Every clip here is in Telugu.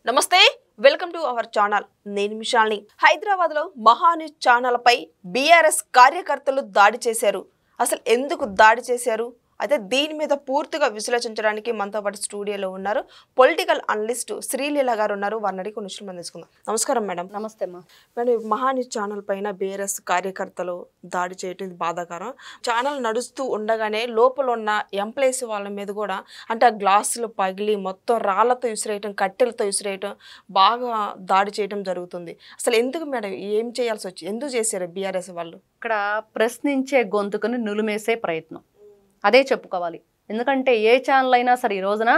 నమస్తే వెల్కమ్ టు అవర్ ఛానల్ నేను మిషాల్ని హైదరాబాద్ లో మహాన్యూస్ ఛానల్ పై బీఆర్ఎస్ కార్యకర్తలు దాడి చేశారు అసలు ఎందుకు దాడి చేశారు అయితే దీని మీద పూర్తిగా విశ్లేషించడానికి మనతో పాటు స్టూడియోలో ఉన్నారు పొలిటికల్ అనలిస్ట్ శ్రీలీల గారు ఉన్నారు వారిని కొన్ని విషయాలు తెలుసుకుందాం నమస్కారం మేడం నమస్తే అమ్మా మేడం మహాన్యూస్ ఛానల్ పైన బీఆర్ఎస్ కార్యకర్తలు దాడి చేయడం బాధాకరం ఛానల్ నడుస్తూ ఉండగానే లోపల ఉన్న ఎంప్లాయీస్ వాళ్ళ మీద కూడా అంటే గ్లాసులు పగిలి మొత్తం రాళ్లతో విసిరేయటం కట్టెలతో విసిరేయటం బాగా దాడి చేయడం జరుగుతుంది అసలు ఎందుకు మేడం ఏం చేయాల్సి వచ్చి ఎందుకు చేశారు బీఆర్ఎస్ వాళ్ళు ఇక్కడ ప్రశ్నించే గొంతుకుని నులిమేసే ప్రయత్నం అదే చెప్పుకోవాలి ఎందుకంటే ఏ ఛానల్ అయినా సరే ఈ రోజున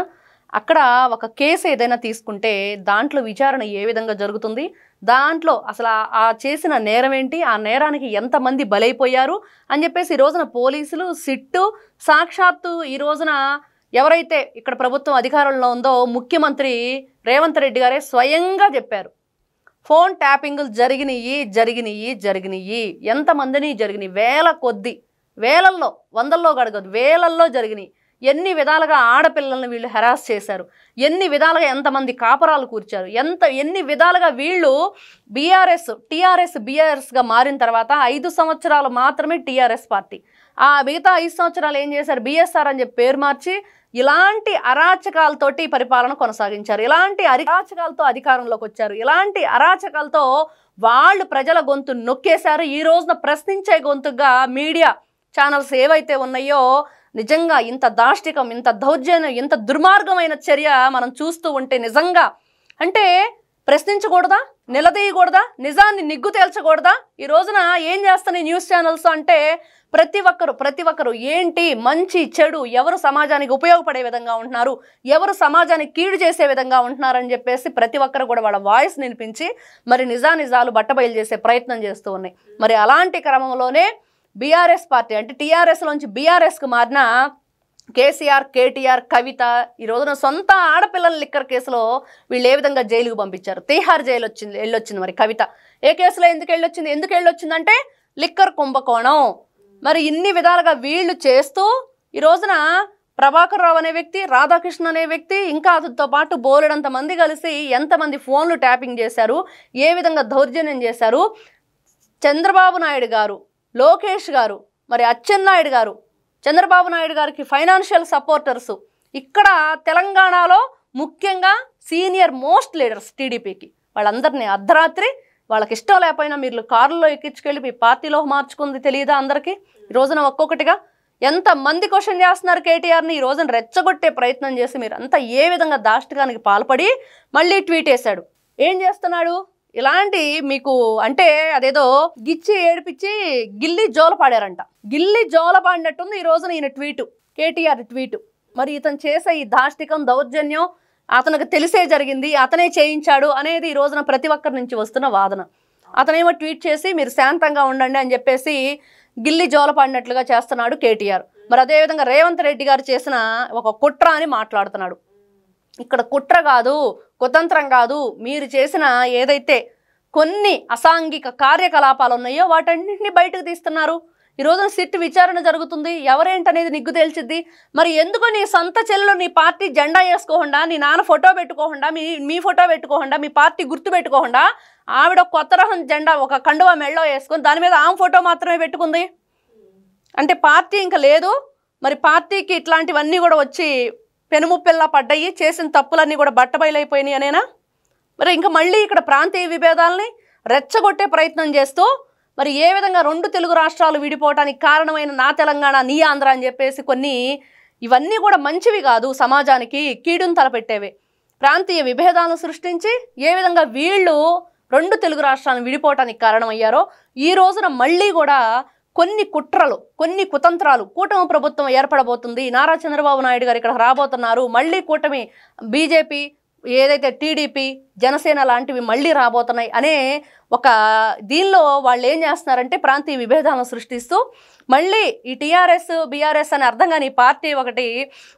అక్కడ ఒక కేసు ఏదైనా తీసుకుంటే దాంట్లో విచారణ ఏ విధంగా జరుగుతుంది దాంట్లో అసలు ఆ చేసిన నేరం ఏంటి ఆ నేరానికి ఎంతమంది బలైపోయారు అని చెప్పేసి ఈ రోజున పోలీసులు సిట్టు సాక్షాత్తు ఈ రోజున ఎవరైతే ఇక్కడ ప్రభుత్వం అధికారంలో ఉందో ముఖ్యమంత్రి రేవంత్ రెడ్డి గారే స్వయంగా చెప్పారు ఫోన్ ట్యాపింగ్లు జరిగినాయి ఎంతమందిని జరిగినాయి వేల కొద్ది వేలల్లో వందల్లో గడగదు వేలల్లో జరిగినాయి ఎన్ని విధాలుగా ఆడపిల్లల్ని వీళ్ళు హెరాస్ చేశారు ఎన్ని విధాలుగా ఎంతమంది కాపరాలు కూర్చారు ఎన్ని విధాలుగా వీళ్ళు బీఆర్ఎస్గా మారిన తర్వాత 5 సంవత్సరాలు మాత్రమే టీఆర్ఎస్ పార్టీ ఆ మిగతా 5 సంవత్సరాలు ఏం చేశారు బీఎస్ఆర్ అని చెప్పి పేరు మార్చి ఇలాంటి అరాచకాలతోటి పరిపాలన కొనసాగించారు ఇలాంటి అరాచకాలతో అధికారంలోకి వచ్చారు ఇలాంటి అరాచకాలతో వాళ్ళు ప్రజల గొంతు నొక్కేశారు ఈ రోజున ప్రశ్నించే గొంతుగా మీడియా ఛానల్స్ ఏవైతే ఉన్నాయో నిజంగా ఇంత దాష్టికం ఇంత దౌర్జన్యం ఇంత దుర్మార్గమైన చర్య మనం చూస్తూ ఉంటే నిజంగా అంటే ప్రశ్నించకూడదా నిలదీయకూడదా నిజాన్ని నిగ్గు తేల్చకూడదా ఈ రోజున ఏం చేస్తున్నాయి న్యూస్ ఛానల్స్ అంటే ప్రతి ఒక్కరు ఏంటి మంచి చెడు ఎవరు సమాజానికి ఉపయోగపడే విధంగా ఉంటున్నారు ఎవరు సమాజానికి కీడు చేసే విధంగా ఉంటున్నారని చెప్పేసి ప్రతి ఒక్కరు కూడా వాళ్ళ వాయిస్ వినిపించి మరి నిజాలు బట్టబయలు చేసే ప్రయత్నం చేస్తూ ఉన్నాయి మరి అలాంటి క్రమంలోనే బీఆర్ఎస్ పార్టీ అంటే టీఆర్ఎస్లోంచి బీఆర్ఎస్కి మారిన కేసీఆర్ కేటీఆర్ కవిత ఈ రోజున సొంత ఆడపిల్లల లిక్కర్ కేసులో వీళ్ళు ఏ విధంగా జైలుకు పంపించారు తీహార్ జైలు వెళ్ళొచ్చింది మరి కవిత ఏ కేసులో ఎందుకు వెళ్ళొచ్చిందంటే లిక్కర్ కుంభకోణం మరి ఇన్ని విధాలుగా వీళ్ళు చేస్తూ ఈ రోజున ప్రభాకర్ రావు అనే వ్యక్తి రాధాకృష్ణ అనే వ్యక్తి ఇంకా అతనితో పాటు బోలెడంత మంది కలిసి ఎంతమంది ఫోన్లు ట్యాపింగ్ చేశారు ఏ విధంగా దౌర్జన్యం చేశారు చంద్రబాబు నాయుడు గారు లోకేష్ గారు మరి అచ్చెన్నాయుడు గారు చంద్రబాబు నాయుడు గారికి ఫైనాన్షియల్ సపోర్టర్స్ ఇక్కడ తెలంగాణలో ముఖ్యంగా సీనియర్ మోస్ట్ లీడర్స్ టీడీపీకి వాళ్ళందరినీ అర్ధరాత్రి వాళ్ళకి ఇష్టం లేకపోయినా మీరు కారులో ఎక్కించుకెళ్ళి మీ పార్టీలో మార్చుకుంది తెలియదా అందరికీ ఈ రోజున ఒక్కొక్కటిగా ఎంతమంది క్వశ్చన్ చేస్తున్నారు కేటీఆర్ని ఈ రోజున రెచ్చగొట్టే ప్రయత్నం చేసి మీరు అంతా ఏ విధంగా దాష్టికానికి పాల్పడి మళ్ళీ ట్వీట్ వేశాడు ఏం చేస్తున్నాడు ఇలాంటి మీకు అంటే అదేదో గిచ్చి ఏడిపించి గిల్లి జోల పాడారంట గిల్లి జోల పాడినట్టుంది ఈ రోజున ఈయన ట్వీటు కేటీఆర్ ట్వీటు మరి ఇతను చేసే ఈ దాష్టికం దౌర్జన్యం అతనికి తెలిసే జరిగింది అతనే చేయించాడు అనేది ఈ రోజున ప్రతి ఒక్కరి నుంచి వస్తున్న వాదన అతనేమో ట్వీట్ చేసి మీరు శాంతంగా ఉండండి అని చెప్పేసి గిల్లి జోల పాడినట్లుగా చేస్తున్నాడు కేటీఆర్ మరి అదేవిధంగా రేవంత్ రెడ్డి గారు చేసిన ఒక కుట్ర అని మాట్లాడుతున్నాడు ఇక్కడ కుట్ర కాదు కుతంత్రం కాదు మీరు చేసిన ఏదైతే కొన్ని అసాంఘిక కార్యకలాపాలు ఉన్నాయో వాటన్నింటినీ బయటకు తీస్తున్నారు ఈ రోజున సిట్ విచారణ జరుగుతుంది ఎవరేంటనేది నిగ్గు తేల్చిద్ది మరి ఎందుకు నీ సొంత చెల్లెలు నీ పార్టీ జెండా వేసుకోకుండా నీ నాన్న ఫోటో పెట్టుకోకుండా మీ ఫోటో పెట్టుకోకుండా మీ పార్టీ గుర్తు పెట్టుకోకుండా ఆవిడ కొత్త రకం జెండా ఒక కండువా మెళ్ళో వేసుకొని దాని మీద ఆమె ఫోటో మాత్రమే పెట్టుకుంది అంటే పార్టీ ఇంకా లేదు మరి పార్టీకి ఇట్లాంటివన్నీ కూడా వచ్చి పెనుముప్పెల్లా పడ్డాయి చేసిన తప్పులన్నీ కూడా బట్టబయలైపోయినాయి అనేనా మరి ఇంకా మళ్ళీ ఇక్కడ ప్రాంతీయ విభేదాలని రెచ్చగొట్టే ప్రయత్నం చేస్తూ మరి ఏ విధంగా 2 తెలుగు రాష్ట్రాలు విడిపోవడానికి కారణమైన నా తెలంగాణ నీ ఆంధ్ర అని చెప్పేసి కొన్ని ఇవన్నీ కూడా మంచివి కాదు సమాజానికి కీడును తలపెట్టేవే ప్రాంతీయ విభేదాలను సృష్టించి ఏ విధంగా వీళ్ళు 2 తెలుగు రాష్ట్రాలను విడిపోవడానికి కారణమయ్యారో ఈ రోజున మళ్ళీ కూడా కొన్ని కుట్రలు కొన్ని కుతంత్రాలు కూటమి ప్రభుత్వం ఏర్పడబోతుంది నారా చంద్రబాబు నాయుడు గారు ఇక్కడ రాబోతున్నారు మళ్ళీ కూటమి బీజేపీ ఏదైతే టీడీపీ జనసేన లాంటివి మళ్ళీ రాబోతున్నాయి అనే ఒక దీనిలో వాళ్ళు ఏం చేస్తున్నారంటే ప్రాంతీయ విభేదాలను సృష్టిస్తూ మళ్ళీ ఈ టీఆర్ఎస్ బీఆర్ఎస్ అని అర్థం కాని పార్టీ ఒకటి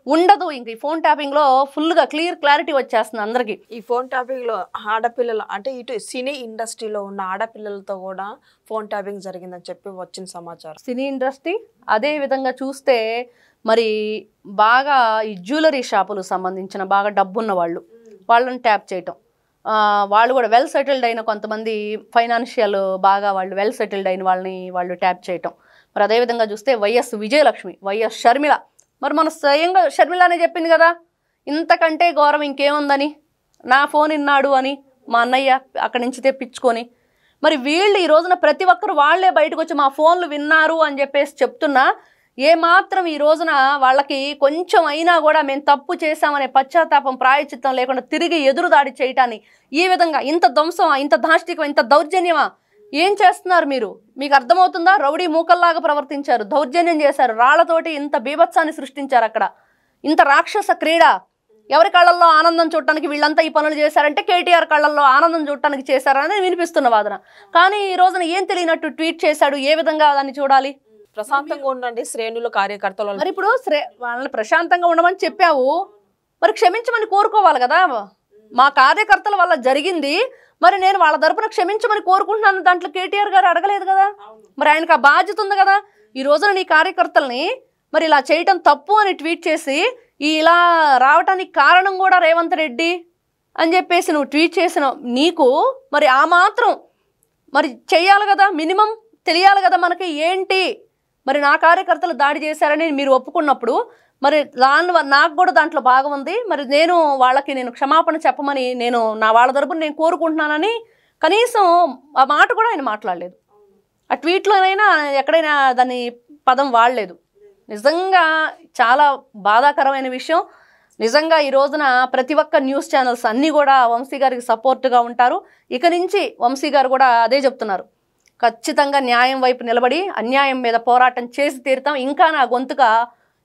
ఉండదు ఇంక ఈ ఫోన్ ట్యాపింగ్లో ఫుల్గా క్లారిటీ వచ్చేస్తుంది అందరికీ ఈ ఫోన్ ట్యాపింగ్లో ఆడపిల్లలు అంటే ఇటు సినీ ఇండస్ట్రీలో ఉన్న ఆడపిల్లలతో కూడా ఫోన్ ట్యాపింగ్ జరిగిందని చెప్పి వచ్చిన సమాచారం సినీ ఇండస్ట్రీ అదే విధంగా చూస్తే మరి బాగా ఈ జ్యువెలరీ షాపులకు సంబంధించిన బాగా డబ్బున్న వాళ్ళని ట్యాప్ చేయటం వాళ్ళు కూడా వెల్ సెటిల్డ్ అయిన కొంతమంది ఫైనాన్షియల్ బాగా వాళ్ళు వెల్ సెటిల్డ్ అయిన వాళ్ళని వాళ్ళు ట్యాప్ చేయటం. మరి అదేవిధంగా చూస్తే వైఎస్ విజయలక్ష్మి, వైఎస్ షర్మిల, మరి మన స్వయంగా షర్మిలనే చెప్పింది కదా ఇంతకంటే ఘోరం ఇంకేముందని, నా ఫోన్ ఇన్నాడు అని మా అన్నయ్య అక్కడి నుంచి తెప్పించుకొని. మరి వీళ్ళు ఈ రోజున ప్రతి ఒక్కరు వాళ్లే బయటకు వచ్చి మా ఫోన్లు విన్నారు అని చెప్పేసి చెప్తున్నా ఏమాత్రం ఈ రోజున వాళ్ళకి కొంచెం అయినా కూడా మేము తప్పు చేశామనే పశ్చాత్తాపం ప్రాయచిత్తం లేకుండా తిరిగి ఎదురుదాడి చేయటాన్ని ఈ విధంగా ఇంత ధ్వంసమా, ఇంత దాష్టికమా, ఇంత దౌర్జన్యమా ఏం చేస్తున్నారు మీరు? మీకు అర్థమవుతుందా? రౌడీ మూకల్లాగా ప్రవర్తించారు, దౌర్జన్యం చేశారు, రాళ్లతోటి ఇంత బీభత్సాన్ని సృష్టించారు. అక్కడ ఇంత రాక్షస క్రీడ. ఎవరి కళ్ళల్లో ఆనందం చూడటానికి వీళ్ళంతా ఈ పనులు చేశారంటే కేటీఆర్ కళ్ళల్లో ఆనందం చూడటానికి చేశారని వినిపిస్తున్న వాదన. కానీ ఈ రోజున ఏం తెలియనట్టు ట్వీట్ చేశాడు. ఏ విధంగా దాన్ని చూడాలి? ప్రశాంతంగా ఉండండి శ్రేణులు కార్యకర్తలు. మరి ఇప్పుడు వాళ్ళని ప్రశాంతంగా ఉండమని చెప్పావు, మరి క్షమించమని కోరుకోవాలి కదా. మా కార్యకర్తల వల్ల జరిగింది, మరి నేను వాళ్ళ తరపున క్షమించమని కోరుకుంటున్నాను. దాంట్లో కేటీఆర్ గారు అడగలేదు కదా. మరి ఆయనకు ఆ బాధ్యత ఉంది కదా. ఈ రోజున నీ కార్యకర్తల్ని మరి ఇలా చేయటం తప్పు అని ట్వీట్ చేసి ఇలా రావటానికి కారణం కూడా రేవంత్ రెడ్డి అని చెప్పేసి నువ్వు ట్వీట్ చేసిన నీకు మరి ఆ మాత్రం మరి చెయ్యాలి కదా, మినిమం తెలియాలి కదా మనకి ఏంటి. మరి నా కార్యకర్తలు దాడి చేశారని మీరు ఒప్పుకున్నప్పుడు మరి నాకు కూడా దాంట్లో భాగం ఉంది. మరి నేను క్షమాపణ చెప్పమని నేను నా వాళ్ళ తరపున నేను కోరుకుంటున్నానని కనీసం ఆ మాట కూడా ఆయన మాట్లాడలేదు. ఆ ట్వీట్లోనైనా ఎక్కడైనా దాన్ని పదం వాడలేదు. నిజంగా చాలా బాధాకరమైన విషయం. నిజంగా ఈ రోజున ప్రతి ఒక్క న్యూస్ ఛానల్స్ అన్నీ కూడా వంశీ గారికి సపోర్ట్గా ఉంటారు. ఇక నుంచి వంశీ గారు కూడా అదే చెప్తున్నారు, ఖచ్చితంగా న్యాయం వైపు నిలబడి అన్యాయం మీద పోరాటం చేసి తీరుతాం, ఇంకా నా గొంతుక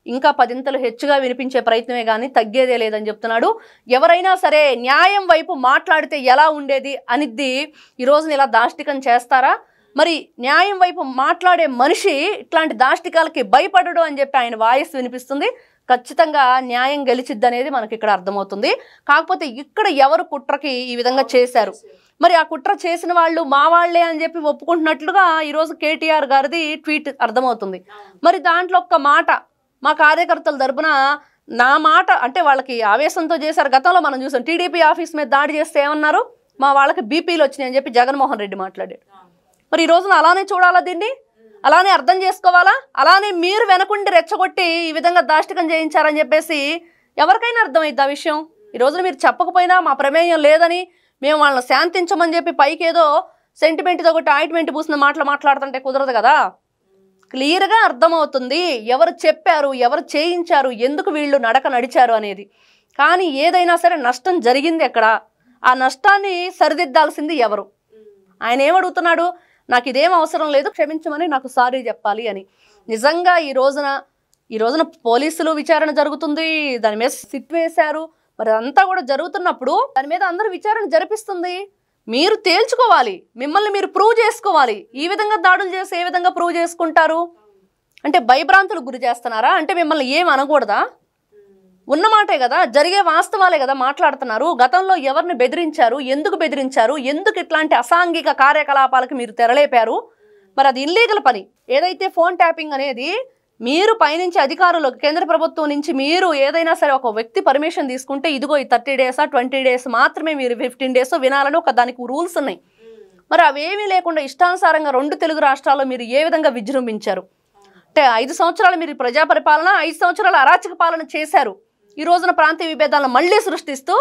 ఇంకా 10 హెచ్చుగా వినిపించే ప్రయత్నమే కానీ తగ్గేదే లేదని చెప్తున్నాడు. ఎవరైనా సరే న్యాయం వైపు మాట్లాడితే ఎలా ఉండేది అనిద్ది ఈ రోజున ఇలా దాష్టికం చేస్తారా? మరి న్యాయం వైపు మాట్లాడే మనిషి ఇట్లాంటి దాష్టికాలకి భయపడడు అని చెప్పి ఆయన వాయిస్ వినిపిస్తుంది. ఖచ్చితంగా న్యాయం గెలిచిద్ది అనేది మనకి ఇక్కడ అర్థమవుతుంది. కాకపోతే ఇక్కడ ఎవరు కుట్రకి ఈ విధంగా చేశారు, మరి ఆ కుట్ర చేసిన వాళ్ళు మా వాళ్లే అని చెప్పి ఒప్పుకుంటున్నట్లుగా ఈరోజు కేటీఆర్ గారిది ట్వీట్ అర్థమవుతుంది. మరి దాంట్లో ఒక్క మాట మా కార్యకర్తల తరపున నా మాట అంటే వాళ్ళకి ఆవేశంతో చేశారు. గతంలో మనం చూసాం టీడీపీ ఆఫీస్ మీద దాడి చేస్తే ఏమన్నారు, మా వాళ్ళకి బీపీలు వచ్చినాయి అని చెప్పి జగన్మోహన్ రెడ్డి మాట్లాడాడు. మరి ఈ రోజున అలానే చూడాలా, దీన్ని అలానే అర్థం చేసుకోవాలా? అలానే మీరు వెనకుండి రెచ్చగొట్టి ఈ విధంగా దాష్టికం చేయించారని చెప్పేసి ఎవరికైనా అర్థమైద్ది ఆ విషయం. ఈ రోజున మీరు చెప్పకపోయినా మా ప్రమేయం లేదని మేము వాళ్ళని శాంతించమని చెప్పి పైకి ఏదో సెంటిమెంట్తో ఒకటి ఆయింట్మెంట్ పూసిన మాట్లాడుతుంటే కుదరదు కదా. క్లియర్గా అర్థమవుతుంది ఎవరు చెప్పారు, ఎవరు చేయించారు, ఎందుకు వీళ్ళు నడక నడిచారు అనేది. కానీ ఏదైనా సరే నష్టం జరిగింది ఎక్కడ, ఆ నష్టాన్ని సరిదిద్దాల్సింది ఎవరు? ఆయన ఏమడుగుతున్నాడు, నాకు ఇదేం అవసరం లేదు, క్షమించమని నాకు సారీ చెప్పాలి అని. నిజంగా ఈ రోజున పోలీసులు విచారణ జరుగుతుంది, దాని మీద సిట్ వేశారు. మరి అంతా కూడా జరుగుతున్నప్పుడు దాని మీద అందరూ విచారణ జరిపిస్తుంది. మీరు తేల్చుకోవాలి, మిమ్మల్ని మీరు ప్రూవ్ చేసుకోవాలి. ఈ విధంగా దాడులు చేసి ఏ విధంగా ప్రూవ్ చేసుకుంటారు? అంటే భయభ్రాంతులకు గురి చేస్తున్నారా? అంటే మిమ్మల్ని ఏం అనకూడదా? ఉన్నమాటే కదా, జరిగే వాస్తవాలే కదా మాట్లాడుతున్నారు. గతంలో ఎవరిని బెదిరించారు, ఎందుకు ఇట్లాంటి అసాంఘిక కార్యకలాపాలకు మీరు తెరలేపారు? మరి అది ఇల్లీగల్ పని. ఏదైతే ఫోన్ ట్యాపింగ్ అనేది మీరు పైనుంచి అధికారులు కేంద్ర ప్రభుత్వం నుంచి మీరు ఏదైనా సరే ఒక వ్యక్తి పర్మిషన్ తీసుకుంటే ఇదిగో ఈ 30 డేసా 20 డేస్ మాత్రమే మీరు 15 డేస్ వినాలని ఒక దానికి రూల్స్ ఉన్నాయి. మరి అవేమీ లేకుండా ఇష్టానుసారంగా 2 తెలుగు రాష్ట్రాల్లో మీరు ఏ విధంగా విజృంభించారు? అంటే 5 సంవత్సరాలు మీరు ప్రజా పరిపాలన, 5 సంవత్సరాలు అరాచక పాలన చేశారు. ఈ రోజున ప్రాంతీయ విభేదాలను మళ్ళీ సృష్టిస్తూ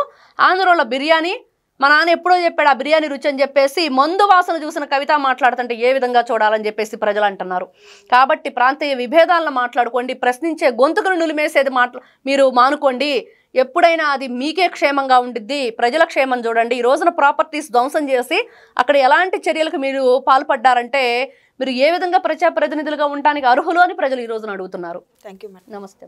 ఆంధ్రలో బిర్యానీ మా నాన్న ఎప్పుడో చెప్పాడు ఆ బిర్యానీ రుచి అని చెప్పేసి మందు వాసన చూసిన కవిత మాట్లాడుతుంటే ఏ విధంగా చూడాలని చెప్పేసి ప్రజలు అంటున్నారు. కాబట్టి ప్రాంతీయ విభేదాలను మాట్లాడుకోండి, ప్రశ్నించే గొంతుకును నులిమేసేది మీరు మానుకోండి. ఎప్పుడైనా అది మీకే క్షేమంగా ఉండిద్ది, ప్రజల క్షేమం చూడండి. ఈ రోజున ప్రాపర్టీస్ ధ్వంసం చేసి అక్కడ ఎలాంటి చర్యలకు మీరు పాల్పడ్డారంటే మీరు ఏ విధంగా ప్రజాప్రతినిధులుగా ఉండడానికి అర్హులు అని ప్రజలు ఈ రోజున అడుగుతున్నారు. Thank you madam. నమస్తే.